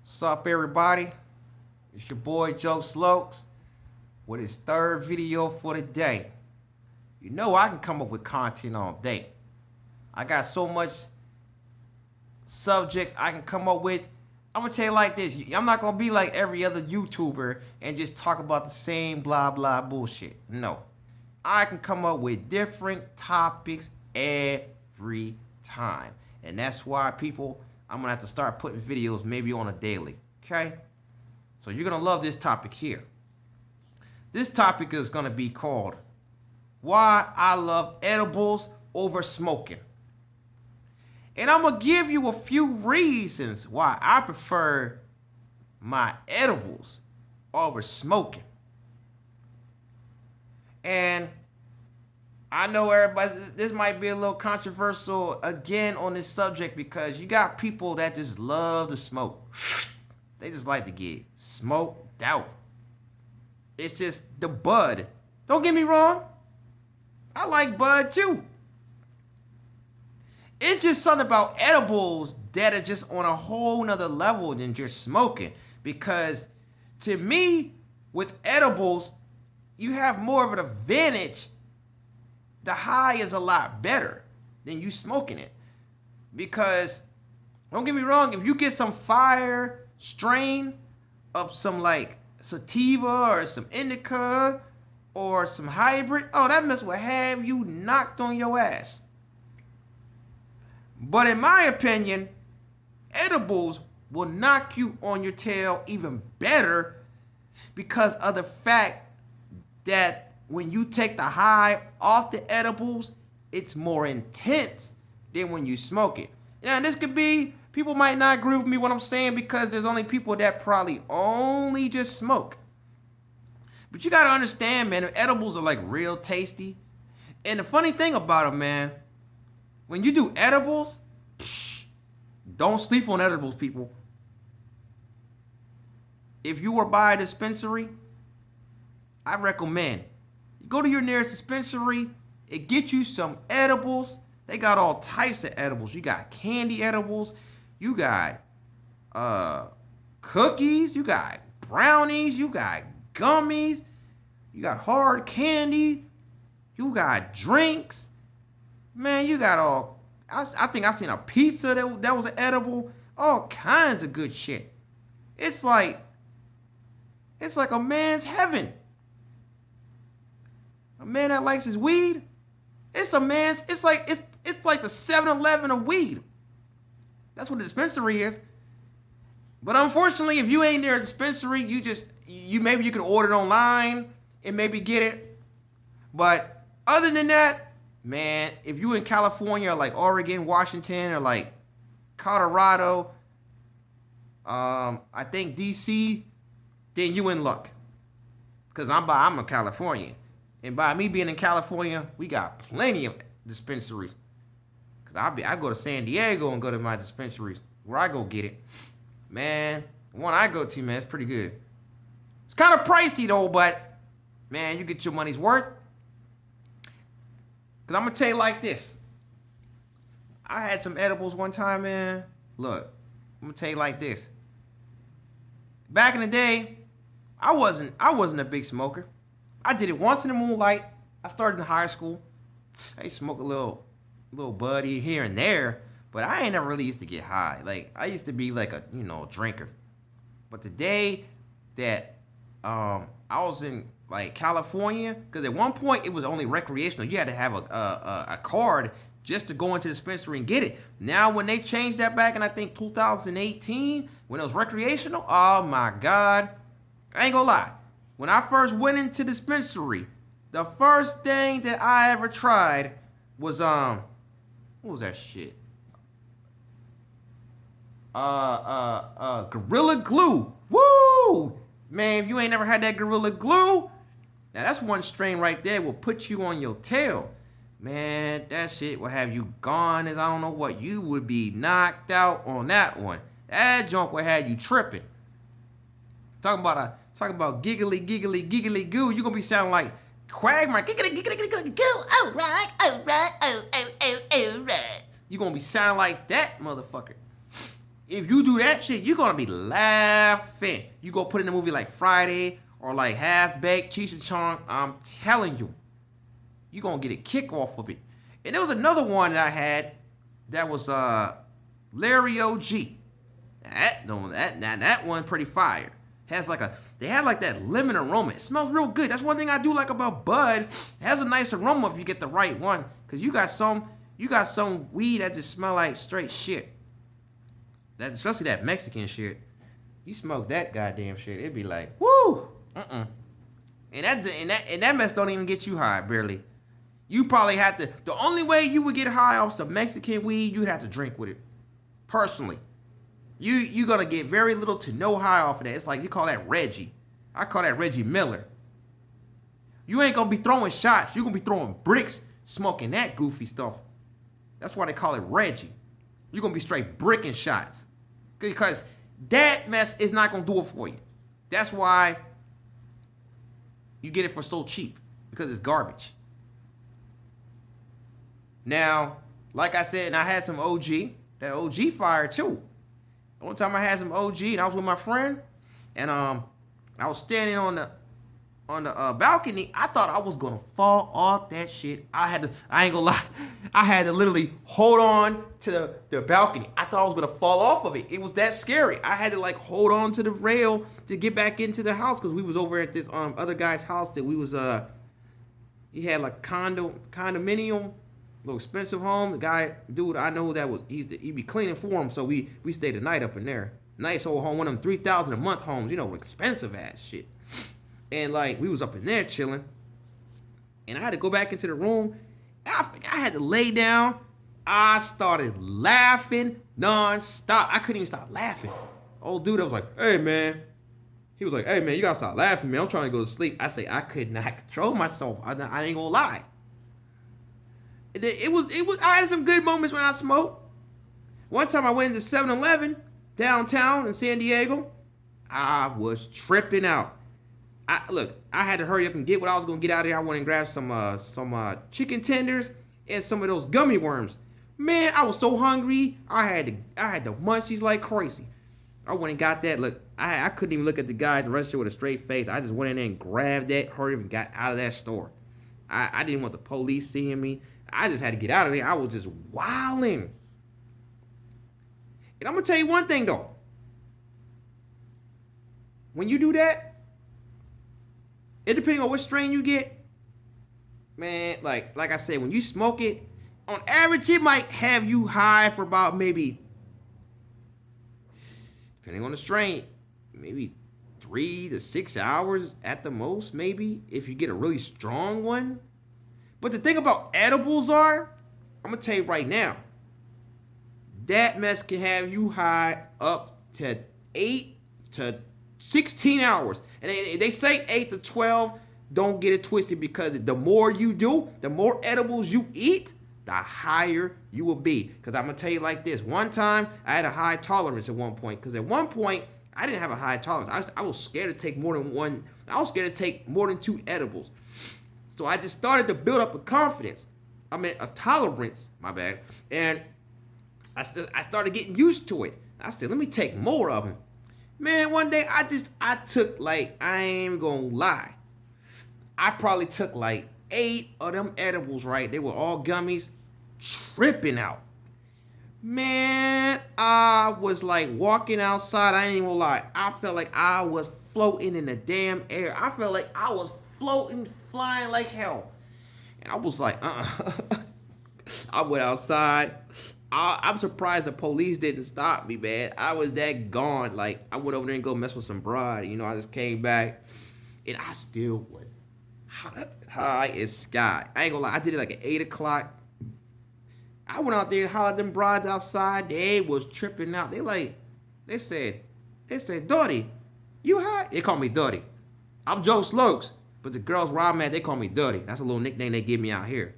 What's up, everybody? It's your boy Jokz Lokz with his third video for the day. You know I can come up with content all day. I got so much subjects I can come up with. I'm gonna tell you like this. I'm not gonna be like every other YouTuber and just talk about the same blah blah bullshit. No. I can come up with different topics every time. And that's why I'm gonna have to start putting videos maybe on a daily. Okay? So you're gonna love this topic here. This topic is gonna be called Why I Love Edibles Over Smoking. And I'm gonna give you a few reasons why I prefer my edibles over smoking. And I know everybody, this might be a little controversial again on this subject because you got people that just love to smoke. They just like to get smoked out. It's just the bud. Don't get me wrong. I like bud too. It's just something about edibles that are just on a whole nother level than just smoking. Because to me, with edibles, you have more of an advantage. The high is a lot better than you smoking it. Because, don't get me wrong, if you get some fire strain of some like sativa or some indica or some hybrid, oh, that mess will have you knocked on your ass. But in my opinion, edibles will knock you on your tail even better because of the fact that when you take the high off the edibles, it's more intense than when you smoke it. Now, this could be, people might not agree with me what I'm saying because there's only people that probably only just smoke. But you gotta understand, man, edibles are like real tasty. And the funny thing about them, man, when you do edibles, don't sleep on edibles, people. If you were by a dispensary, I recommend you go to your nearest dispensary and get you some edibles. They got all types of edibles. You got candy edibles. You got cookies. You got brownies. You got gummies. You got hard candy. You got drinks. Man, you got all, I think I seen a pizza that was an edible. All kinds of good shit. It's like a man's heaven. A man that likes his weed, it's like the 7-Eleven of weed. That's what the dispensary is. But unfortunately, if you ain't near a dispensary, maybe you can order it online and maybe get it. But other than that, man, if you in California or like Oregon, Washington, or like Colorado, I think DC, then you in luck. Because I'm a Californian. And by me being in California, we got plenty of dispensaries. Because I go to San Diego and go to my dispensaries where I go get it. Man, the one I go to, man, it's pretty good. It's kind of pricey though, but man, you get your money's worth. Because I'm going to tell you like this. I had some edibles one time, man. Look, I'm going to tell you like this. Back in the day, I wasn't a big smoker. I did it once in the moonlight. I started in high school. I used to smoke a little buddy here and there, but I ain't never really used to get high. Like, I used to be like a, drinker. But the day that I was in like California, because at one point it was only recreational. You had to have a card just to go into the dispensary and get it. Now when they changed that back in I think 2018, when it was recreational, oh my God. I ain't gonna lie. When I first went into the dispensary, the first thing that I ever tried was what was that shit? Gorilla Glue. Woo! Man, if you ain't never had that Gorilla Glue, now that's one strain right there will put you on your tail. Man, that shit will have you gone as I don't know what. You would be knocked out on that one. That junk will have you tripping. Talking about giggly goo. You're gonna be sounding like Quagmire. Giggly goo. All right. You're gonna be sounding like that, motherfucker. If you do that shit, you're gonna be laughing. You go put in a movie like Friday or like Half Baked, Cheech and Chong. I'm telling you, you're gonna get a kick off of it. And there was another one that I had that was Larry OG. That one pretty fire. They had like that lemon aroma. It smells real good. That's one thing I do like about Bud. It has a nice aroma if you get the right one. Cause you got some weed that just smell like straight shit. That especially that Mexican shit. You smoke that goddamn shit, it'd be like, woo! And that mess don't even get you high, barely. You probably have to. The only way you would get high off some Mexican weed, you'd have to drink with it. Personally. You're gonna get very little to no high off of that. It's like you call that Reggie. I call that Reggie Miller. You ain't gonna be throwing shots. You're gonna be throwing bricks, smoking that goofy stuff. That's why they call it Reggie. You're gonna be straight bricking shots. Because that mess is not gonna do it for you. That's why you get it for so cheap. Because it's garbage. Now, like I said, and I had some OG. That OG fire too. One time I had some OG and I was with my friend, and I was standing on the balcony. I thought I was gonna fall off that shit. I ain't gonna lie, I had to literally hold on to the balcony. I thought I was gonna fall off of it. It was that scary. I had to like hold on to the rail to get back into the house because we was over at this other guy's house that we was he had like condominium. Little expensive home. The dude I know that was he be cleaning for him, so we stayed the night up in there. Nice old home, one of them $3,000 a month homes, expensive ass shit. And like we was up in there chilling, and I had to go back into the room. I had to lay down. I started laughing non-stop. I couldn't even stop laughing. Old dude, I was like, "Hey man," he was like, "Hey man, you gotta stop laughing, man. I'm trying to go to sleep." I say I could not control myself. I ain't gonna lie. It was. I had some good moments when I smoked. One time I went into 7-Eleven downtown in San Diego. I was tripping out. I had to hurry up and get what I was gonna get out of here. I went and grabbed some chicken tenders and some of those gummy worms. Man, I was so hungry. I had the munchies like crazy. I went and got that. Look, I couldn't even look at the guy at the register with a straight face. I just went in there and grabbed that, hurried up and got out of that store. I didn't want the police seeing me. I just had to get out of there. I was just wilding. And I'm going to tell you one thing, though. When you do that, it depending on what strain you get, man, like I said, when you smoke it, on average, it might have you high for about maybe, depending on the strain, maybe 3 to 6 hours at the most, maybe, if you get a really strong one. But the thing about edibles are, I'm going to tell you right now, that mess can have you high up to 8 to 16 hours. And they say 8 to 12. Don't get it twisted, because the more you do, the more edibles you eat, the higher you will be. Because I'm going to tell you like this. One time, I had a high tolerance at one point. Because at one point, I didn't have a high tolerance. I was scared to take more than one. I was scared to take more than 2 edibles. So I just started to build up a confidence. A tolerance, my bad. And I started getting used to it. I said, let me take more of them. Man, one day I took like, I ain't gonna lie, I probably took like 8 of them edibles, right? They were all gummies, tripping out. Man, I was like walking outside. I ain't even gonna lie. I felt like I was floating in the damn air. I felt like I was floating, flying like hell. And I was like, I went outside. I'm surprised the police didn't stop me, man. I was that gone. Like, I went over there and go mess with some broad. I just came back, and I still was high as sky. I ain't gonna lie. I did it like at 8 o'clock. I went out there and hollered at them broads outside. They was tripping out. They said, Dirty, you high? They call me Dirty. I'm Jokz Lokz. But the girls where I'm at, they call me Dirty. That's a little nickname they give me out here.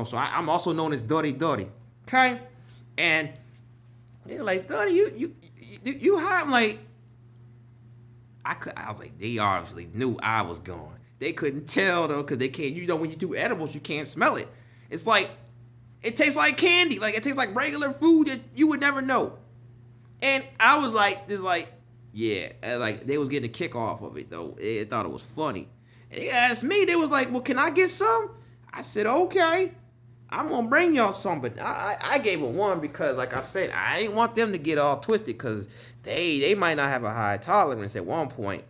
So I'm also known as Dirty. Okay? And they're like, Dirty, you high? I'm like, I was like, they obviously knew I was gone. They couldn't tell though, because they can't, when you do edibles, you can't smell it. It tastes like candy. Like, it tastes like regular food that you would never know. And I was like, yeah, and like they was getting a kick off of it though. They thought it was funny. And they asked me, they was like, well, can I get some? I said, okay. I'm gonna bring y'all some, but I gave them one because, like I said, I didn't want them to get all twisted because they might not have a high tolerance at one point.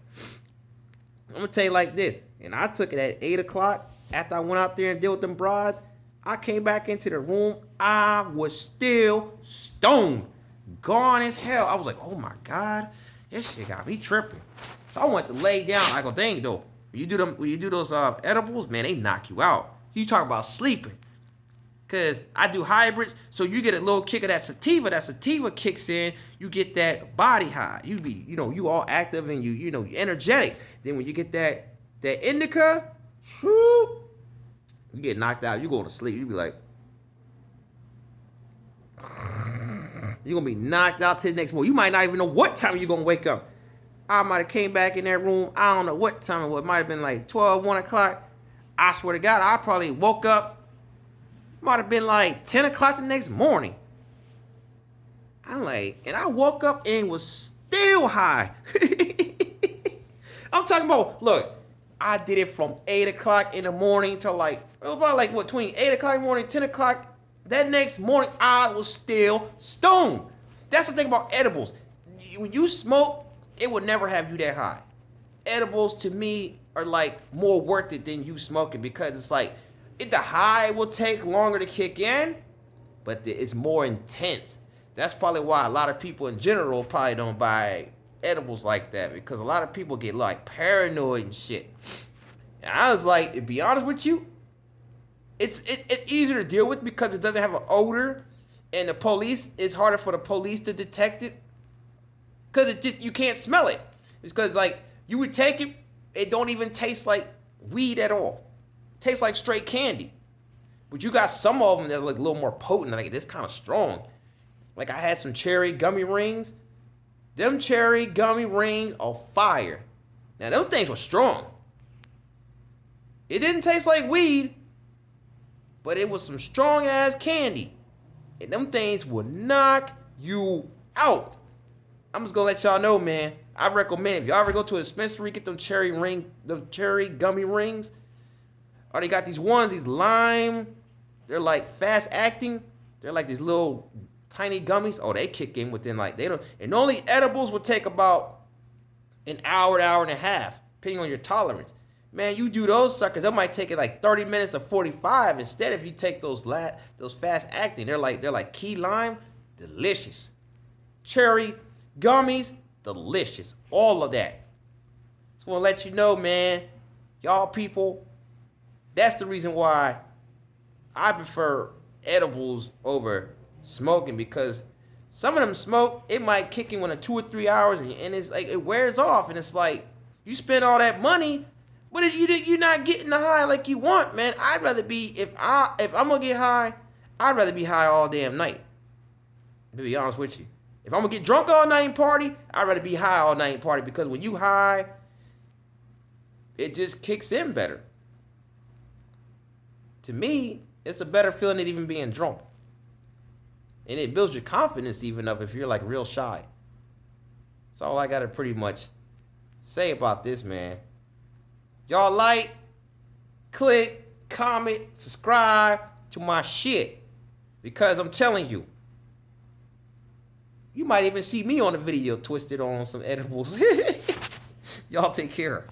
I'm gonna tell you like this, and I took it at 8 o'clock after I went out there and dealt with them broads. I came back into the room, I was still stoned, gone as hell. I was like, oh my God, this shit got me tripping. So I went to lay down. I go, dang though, when you do those edibles, man, they knock you out. So you talk about sleeping. Cause I do hybrids, so you get a little kick of that sativa. That sativa kicks in, you get that body high. You be, you all active and you energetic. Then when you get that indica, whoo, you get knocked out. You go to sleep. You be like, you're gonna be knocked out to the next morning. You might not even know what time you're gonna wake up. I might have came back in that room. I don't know what time it was. It might have been like 12, 1 o'clock. I swear to God, I probably woke up. Might have been like 10 o'clock the next morning. I'm like, and I woke up and was still high. I'm talking about, look, I did it from 8 o'clock in the morning till like, it was about like, between 8 o'clock in the morning, 10 o'clock. That next morning, I was still stoned. That's the thing about edibles. When you smoke, it would never have you that high. Edibles, to me, are like more worth it than you smoking because it's like, the high will take longer to kick in, but it's more intense. That's probably why a lot of people in general probably don't buy edibles like that, because a lot of people get like paranoid and shit. And I was like, to be honest with you, it's easier to deal with because it doesn't have an odor, and it's harder for the police to detect it because you can't smell it. It's because like you would take it don't even taste like weed at all. Tastes like straight candy. But you got some of them that look a little more potent. Like, this kind of strong. Like, I had some cherry gummy rings. Them cherry gummy rings are fire. Now, those things were strong. It didn't taste like weed, but it was some strong-ass candy. And them things will knock you out. I'm just going to let y'all know, man. I recommend, if y'all ever go to a dispensary, get them cherry gummy rings. Or they got these lime. They're like fast acting. They're like these little tiny gummies. Oh, they kick in within like, and only edibles will take about an hour and a half, depending on your tolerance. Man, you do those suckers, that might take it like 30 minutes to 45. Instead, if you take those fast acting, they're like key lime, delicious. Cherry gummies, delicious. All of that. Just want to let you know, man, y'all people, that's the reason why I prefer edibles over smoking, because some of them smoke, it might kick in 2 or 3 hours, and it's like it wears off, and it's like you spend all that money, but you're not getting the high like you want, man. I'd rather be, if I'm gonna get high, I'd rather be high all damn night. To be honest with you, if I'm gonna get drunk all night and party, I'd rather be high all night and party, because when you high, it just kicks in better. To me, it's a better feeling than even being drunk. And it builds your confidence even up if you're like real shy. That's all I gotta pretty much say about this, man. Y'all like, click, comment, subscribe to my shit. Because I'm telling you, you might even see me on a video twisted on some edibles. Y'all take care.